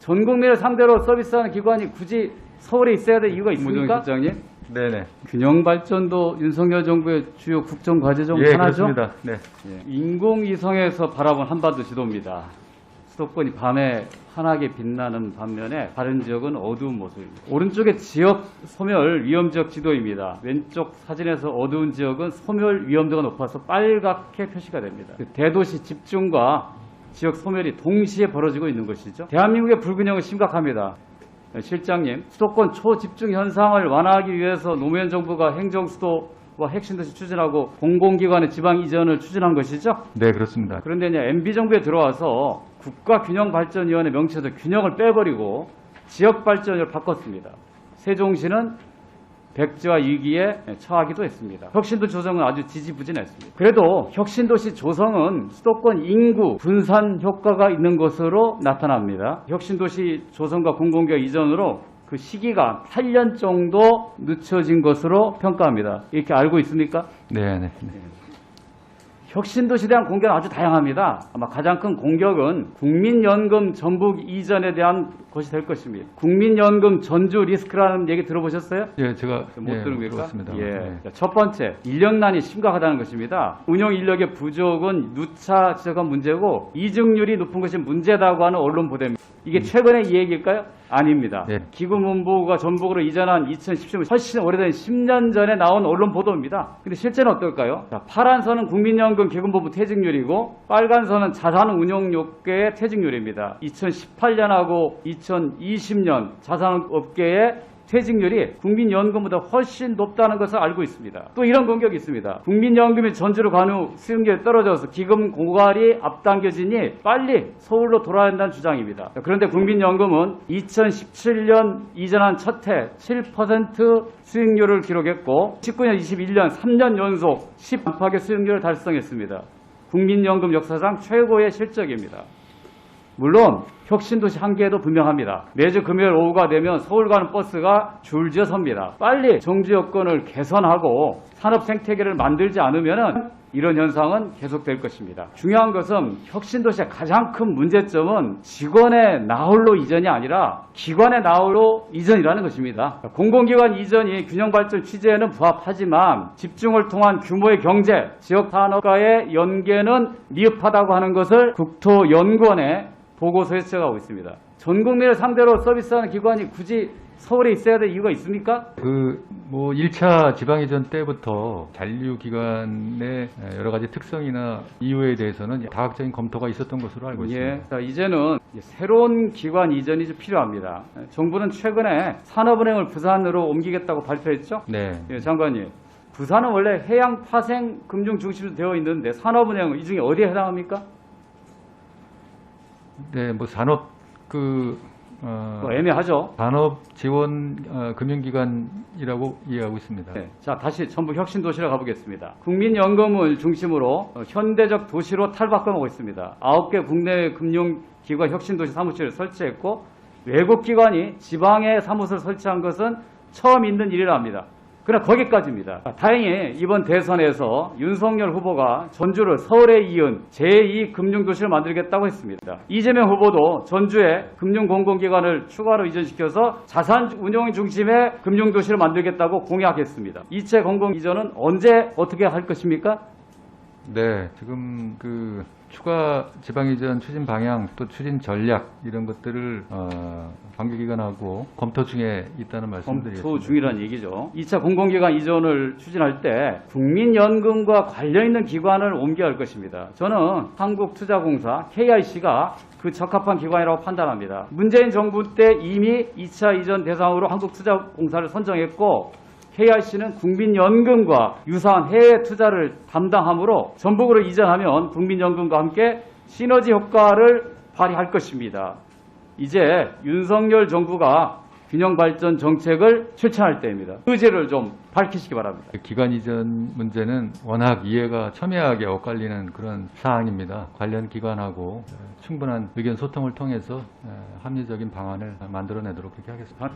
전 국민을 상대로 서비스하는 기관이 굳이 서울에 있어야 될 이유가 있습니까? 문정희 실장님. 네네. 균형발전도 윤석열 정부의 주요 국정과제 중 예, 하나죠? 그렇습니다. 네. 인공위성에서 바라본 한반도 지도입니다. 수도권이 밤에 환하게 빛나는 반면에 다른 지역은 어두운 모습입니다. 오른쪽에 지역 소멸 위험지역 지도입니다. 왼쪽 사진에서 어두운 지역은 소멸 위험도가 높아서 빨갛게 표시가 됩니다. 대도시 집중과 지역 소멸이 동시에 벌어지고 있는 것이죠. 대한민국의 불균형은 심각합니다. 실장님, 수도권 초집중 현상을 완화하기 위해서 노무현 정부가 행정수도와 핵심도시 추진하고 공공기관의 지방 이전을 추진한 것이죠? 네, 그렇습니다. 그런데 이제 MB정부에 들어와서 국가균형발전위원회 명칭에서 균형을 빼버리고 지역발전을 바꿨습니다. 세종시는 백지와 위기에 처하기도 했습니다. 혁신도시 조성은 아주 지지부진했습니다. 그래도 혁신도시 조성은 수도권 인구 분산 효과가 있는 것으로 나타납니다. 혁신도시 조성과 공공기관 이전으로 그 시기가 8년 정도 늦춰진 것으로 평가합니다. 이렇게 알고 있습니까? 네. 혁신도시에 대한 공격은 아주 다양합니다. 아마 가장 큰 공격은 국민연금 전북 이전에 대한 것이 될 것입니다. 국민연금 전주 리스크라는 얘기 들어보셨어요? 예, 제가 못 들으니까. 들었습니다. 예. 네. 첫 번째, 인력난이 심각하다는 것입니다. 운영 인력의 부족은 누차 지적한 문제고 이직률이 높은 것이 문제다고 하는 언론 보도입니다. 이게 최근의 이 얘기일까요? 아닙니다. 네. 기금본부가 전북으로 이전한 2017년 훨씬 오래된 10년 전에 나온 언론 보도입니다. 근데 실제는 어떨까요? 자, 파란 선은 국민연금 기금본부 퇴직률이고 빨간 선은 자산운용업계의 퇴직률입니다. 2018년하고 2020년 자산업계의 퇴직률이 국민연금보다 훨씬 높다는 것을 알고 있습니다. 또 이런 공격이 있습니다. 국민연금이 전주로 간 후 수익률이 떨어져서 기금 고갈이 앞당겨지니 빨리 서울로 돌아야 한다는 주장입니다. 그런데 국민연금은 2017년 이전한 첫 해 7% 수익률을 기록했고 19년, 21년 3년 연속 10 안팎의 수익률을 달성했습니다. 국민연금 역사상 최고의 실적입니다. 물론 혁신도시 한계도 분명합니다. 매주 금요일 오후가 되면 서울 가는 버스가 줄지어 섭니다. 빨리 정주 여건을 개선하고 산업 생태계를 만들지 않으면 이런 현상은 계속될 것입니다. 중요한 것은 혁신도시의 가장 큰 문제점은 직원의 나홀로 이전이 아니라 기관의 나홀로 이전이라는 것입니다. 공공기관 이전이 균형발전 취지에는 부합하지만 집중을 통한 규모의 경제, 지역산업과의 연계는 미흡하다고 하는 것을 국토연구원의 보고서에서 제가하고 있습니다. 전 국민을 상대로 서비스하는 기관이 굳이 서울에 있어야 될 이유가 있습니까? 1차 지방이전 때부터 잔류기관의 여러 가지 특성이나 이유에 대해서는 다각적인 검토가 있었던 것으로 알고 있습니다. 자, 이제는 새로운 기관 이전이 좀 필요합니다. 정부는 최근에 산업은행을 부산으로 옮기겠다고 발표했죠? 네. 장관님. 부산은 원래 해양 파생 금융 중심으로 되어 있는데 산업은행은 이 중에 어디에 해당합니까? 네, 산업 애매하죠. 산업 지원 금융기관이라고 이해하고 있습니다. 네. 자, 다시 전북 혁신도시로 가보겠습니다. 국민연금을 중심으로 현대적 도시로 탈바꿈하고 있습니다. 9개 국내 금융기관 혁신도시 사무실을 설치했고 외국 기관이 지방에 사무소를 설치한 것은 처음 있는 일이랍니다. 그러나 거기까지입니다. 다행히 이번 대선에서 윤석열 후보가 전주를 서울에 이은 제2금융도시를 만들겠다고 했습니다. 이재명 후보도 전주에 금융공공기관을 추가로 이전시켜서 자산운용 중심의 금융도시를 만들겠다고 공약했습니다. 이체 공공 이전은 언제 어떻게 할 것입니까? 네, 지금 추가 지방이전 추진 방향 또 추진 전략 이런 것들을 관계기관하고 검토 중에 있다는 말씀드리겠습니다. 검토 중이라는 얘기죠. 2차 공공기관 이전을 추진할 때 국민연금과 관련 있는 기관을 옮겨야 할 것입니다. 저는 한국투자공사 KIC가 그 적합한 기관이라고 판단합니다. 문재인 정부 때 이미 2차 이전 대상으로 한국투자공사를 선정했고 KIC는 국민연금과 유사한 해외 투자를 담당하므로 전북으로 이전하면 국민연금과 함께 시너지 효과를 발휘할 것입니다. 이제 윤석열 정부가 균형발전 정책을 실천할 때입니다. 의지를 좀 밝히시기 바랍니다. 기관 이전 문제는 워낙 이해가 첨예하게 엇갈리는 그런 사항입니다. 관련 기관하고 충분한 의견 소통을 통해서 합리적인 방안을 만들어내도록 그렇게 하겠습니다.